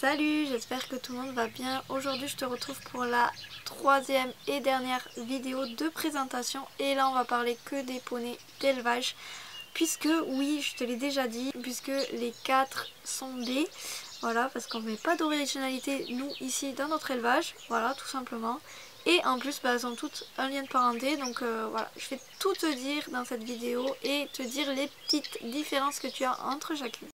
Salut, j'espère que tout le monde va bien. Aujourd'hui je te retrouve pour la troisième et dernière vidéo de présentation. Et là on va parler que des poneys d'élevage. Puisque oui, je te l'ai déjà dit, puisque les 4 sont des... Voilà, parce qu'on ne met pas d'originalité nous ici dans notre élevage. Voilà, tout simplement. Et en plus, elles ont toutes un lien de parenté. Donc voilà, je vais tout te dire dans cette vidéo et te dire les petites différences que tu as entre chacune.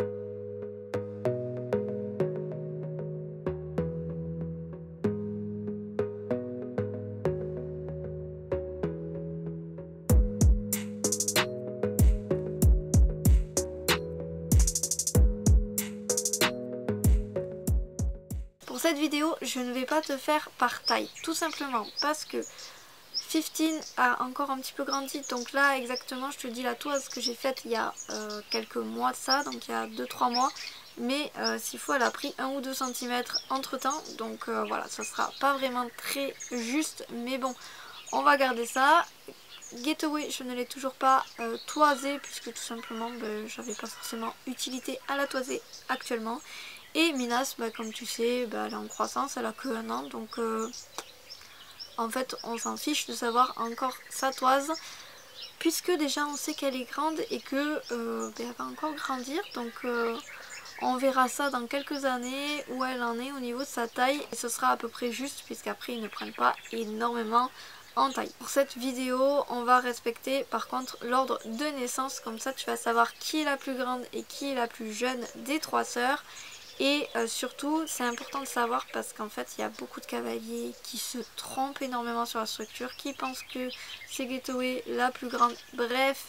Pour cette vidéo, je ne vais pas te faire par taille, tout simplement parce que 15 a encore un petit peu grandi. Donc là exactement, je te dis la toise que j'ai faite il y a quelques mois de ça, donc il y a 2-3 mois. Mais s'il faut, elle a pris 1 ou 2 cm entre temps, donc voilà, ça sera pas vraiment très juste, mais bon, on va garder ça. Getaway, je ne l'ai toujours pas toisé puisque tout simplement j'avais pas forcément utilité à la toiser actuellement. Et Minas, comme tu sais, elle est en croissance, elle a que 1 an, donc en fait on s'en fiche de savoir encore sa toise, puisque déjà on sait qu'elle est grande et que elle va encore grandir, donc on verra ça dans quelques années où elle en est au niveau de sa taille, et ce sera à peu près juste puisqu'après ils ne prennent pas énormément en taille. Pour cette vidéo, on va respecter par contre l'ordre de naissance, comme ça tu vas savoir qui est la plus grande et qui est la plus jeune des 3 sœurs. Et surtout, c'est important de savoir parce qu'en fait, il y a beaucoup de cavaliers qui se trompent énormément sur la structure, qui pensent que c'est Getaway la plus grande. Bref,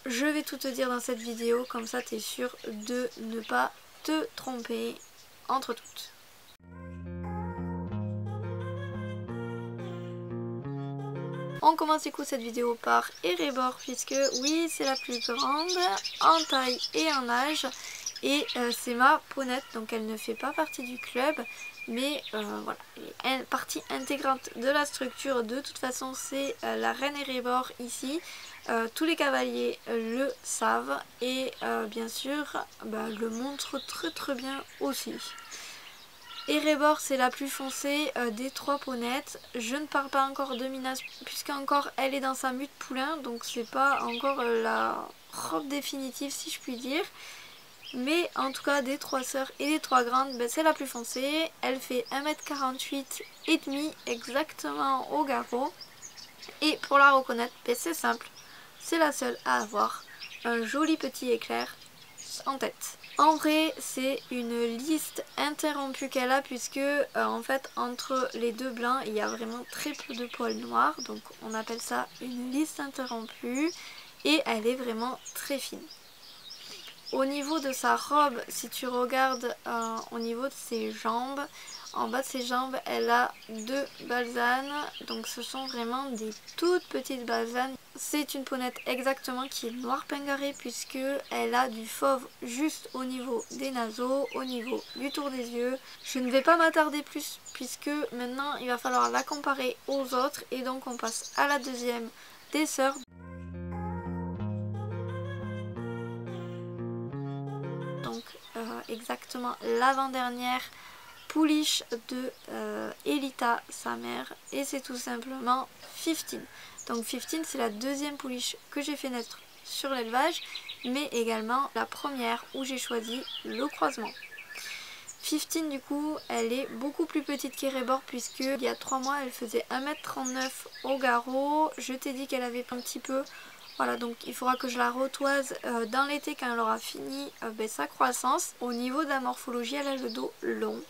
je vais tout te dire dans cette vidéo, comme ça tu es sûr de ne pas te tromper entre toutes. On commence du coup cette vidéo par Erebor, puisque oui, c'est la plus grande en taille et en âge. Et c'est ma ponette, donc elle ne fait pas partie du club, mais voilà, elle est partie intégrante de la structure. De toute façon, c'est la reine Erebor ici. Tous les cavaliers le savent et bien sûr le montrent très bien aussi. Erebor, c'est la plus foncée des 3 ponettes. Je ne parle pas encore de Minas puisque encore elle est dans sa mue de poulain, donc c'est pas encore la robe définitive si je puis dire. Mais en tout cas des 3 sœurs et des 3 grandes, c'est la plus foncée. Elle fait 1m48 et demi exactement au garrot. Et pour la reconnaître, c'est simple, c'est la seule à avoir un joli petit éclair en tête. En vrai, c'est une liste interrompue qu'elle a puisque en fait entre les 2 blancs il y a vraiment très peu de poils noirs, donc on appelle ça une liste interrompue et elle est vraiment très fine. Au niveau de sa robe, si tu regardes au niveau de ses jambes, en bas de ses jambes, elle a 2 balsanes. Donc ce sont vraiment des toutes petites balsanes. C'est une ponette exactement qui est noir pingaré puisque elle a du fauve juste au niveau des naseaux, au niveau du tour des yeux. Je ne vais pas m'attarder plus puisque maintenant il va falloir la comparer aux autres. Et donc on passe à la deuxième des sœurs. Donc exactement l'avant-dernière pouliche de Elita, sa mère, et c'est tout simplement 15. Donc 15 c'est la deuxième pouliche que j'ai fait naître sur l'élevage, mais également la première où j'ai choisi le croisement. 15 du coup elle est beaucoup plus petite qu'Erebor puisque il y a 3 mois elle faisait 1m39 au garrot. Je t'ai dit qu'elle avait un petit peu... Voilà, donc il faudra que je la retoise dans l'été quand elle aura fini sa croissance. Au niveau de la morphologie, elle a le dos long,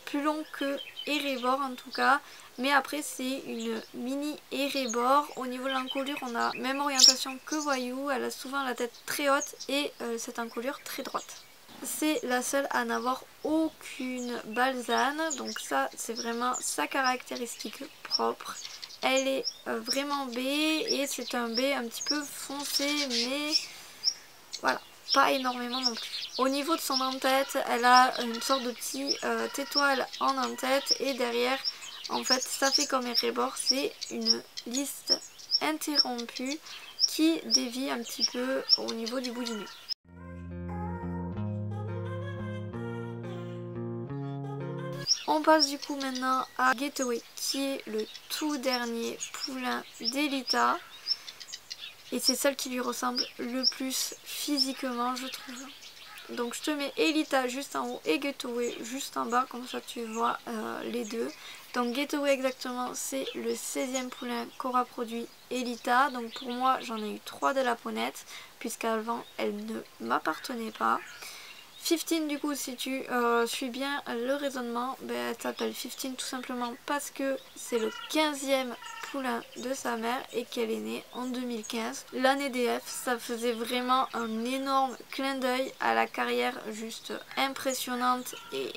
plus long que Erebor en tout cas. Mais après c'est une mini Erebor. Au niveau de l'encolure, on a même orientation que Voyou. Elle a souvent la tête très haute et cette encolure très droite. C'est la seule à n'avoir aucune balsane, donc ça c'est vraiment sa caractéristique propre. Elle est vraiment baie et c'est un baie un petit peu foncé, mais voilà, pas énormément non plus. Au niveau de son en-tête, elle a une sorte de petit étoile en en-tête et derrière, en fait, ça fait comme Erebor, c'est une liste interrompue qui dévie un petit peu au niveau du bout du nez. On passe du coup maintenant à Getaway, qui est le tout dernier poulain d'Elita. Et c'est celle qui lui ressemble le plus physiquement, je trouve. Donc je te mets Elita juste en haut et Getaway juste en bas, comme ça tu vois les deux. Donc Getaway exactement, c'est le 16e poulain qu'aura produit Elita. Donc pour moi, j'en ai eu 3 de la ponette, puisqu'avant elle ne m'appartenait pas. 15 du coup, si tu suis bien le raisonnement, ben, elle s'appelle 15 tout simplement parce que c'est le 15e poulain de sa mère et qu'elle est née en 2015. L'année DF, ça faisait vraiment un énorme clin d'œil à la carrière juste impressionnante et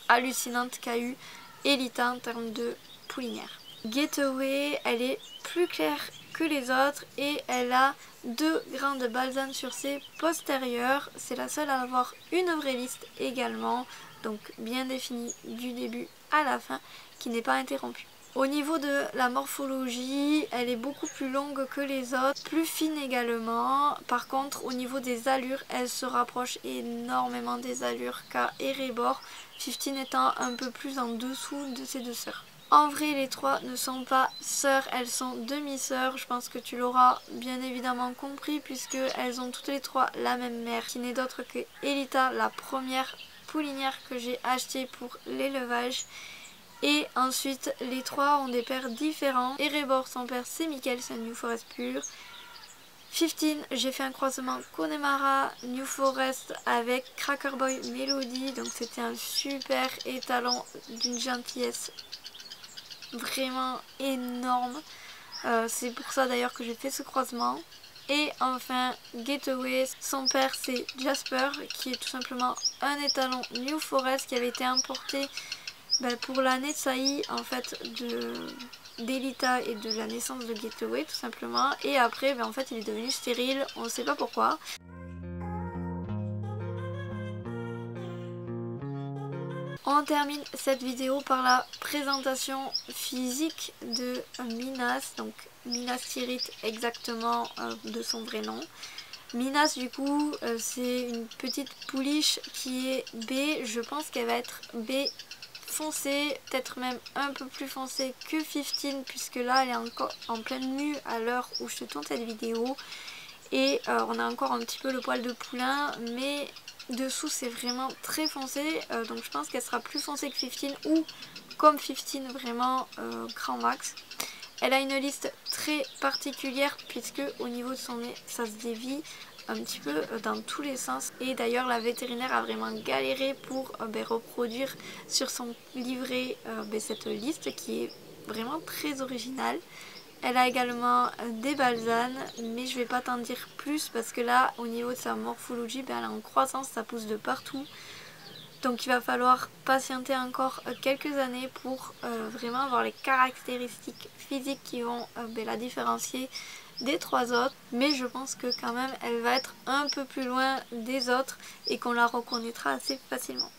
hallucinante qu'a eu Elita en termes de poulinière. Getaway, elle est plus claire que les autres et elle a 2 grandes balsanes sur ses postérieures. C'est la seule à avoir une vraie liste également, donc bien définie du début à la fin, qui n'est pas interrompue. Au niveau de la morphologie, elle est beaucoup plus longue que les autres, plus fine également. Par contre, au niveau des allures, elle se rapproche énormément des allures qu'a Erebor, 15 étant un peu plus en dessous de ses deux sœurs. En vrai, les 3 ne sont pas sœurs, elles sont demi-sœurs. Je pense que tu l'auras bien évidemment compris, puisque elles ont toutes les 3 la même mère, qui n'est d'autre que Elita, la première poulinière que j'ai achetée pour l'élevage. Et ensuite, les 3 ont des pères différents. Erebor, son père, c'est Michael, c'est un New Forest pur. 15, j'ai fait un croisement Connemara New Forest avec Cracker Boy Melody. Donc c'était un super étalon d'une gentillesse vraiment énorme. C'est pour ça d'ailleurs que j'ai fait ce croisement. Et enfin Getaway, son père c'est Jasper, qui est tout simplement un étalon New Forest qui avait été importé pour la naissance en fait d'Elita et de la naissance de Getaway tout simplement. Et après en fait il est devenu stérile, on ne sait pas pourquoi. On termine cette vidéo par la présentation physique de Minas, donc Minas Tirith exactement de son vrai nom. Minas du coup c'est une petite pouliche qui est B, je pense qu'elle va être B foncée, peut-être même un peu plus foncée que 15 puisque là elle est encore en pleine mue à l'heure où je te tourne cette vidéo. Et on a encore un petit peu le poil de poulain, mais dessous c'est vraiment très foncé, donc je pense qu'elle sera plus foncée que 15 ou comme 15 vraiment grand max. Elle a une liste très particulière puisque au niveau de son nez ça se dévie un petit peu dans tous les sens, et d'ailleurs la vétérinaire a vraiment galéré pour reproduire sur son livret cette liste qui est vraiment très originale. Elle a également des balsanes, mais je vais pas t'en dire plus parce que là au niveau de sa morphologie elle est en croissance, ça pousse de partout. Donc il va falloir patienter encore quelques années pour vraiment avoir les caractéristiques physiques qui vont la différencier des 3 autres. Mais je pense que quand même elle va être un peu plus loin des autres et qu'on la reconnaîtra assez facilement.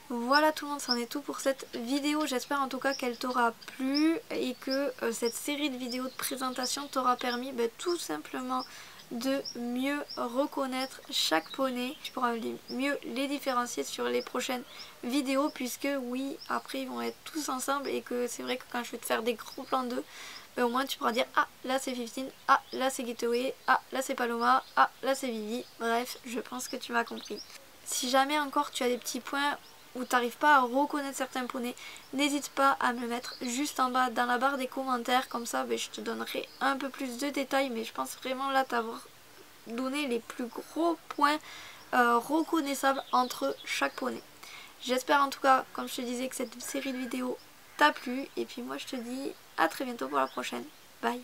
Voilà tout le monde, c'en est tout pour cette vidéo. J'espère en tout cas qu'elle t'aura plu et que cette série de vidéos de présentation t'aura permis tout simplement de mieux reconnaître chaque poney. Tu pourras mieux les différencier sur les prochaines vidéos, puisque oui, après ils vont être tous ensemble et que c'est vrai que quand je vais te faire des gros plans d'eux, au moins tu pourras dire ah là c'est 15, ah là c'est Getaway, ah là c'est Paloma, ah là c'est Vivi. Bref, je pense que tu m'as compris. Si jamais encore tu as des petits points où tu n'arrives pas à reconnaître certains poneys, n'hésite pas à me le mettre juste en bas dans la barre des commentaires, comme ça je te donnerai un peu plus de détails, mais je pense vraiment là t'avoir donné les plus gros points reconnaissables entre chaque poney. J'espère en tout cas, comme je te disais, que cette série de vidéos t'a plu, et puis moi je te dis à très bientôt pour la prochaine. Bye.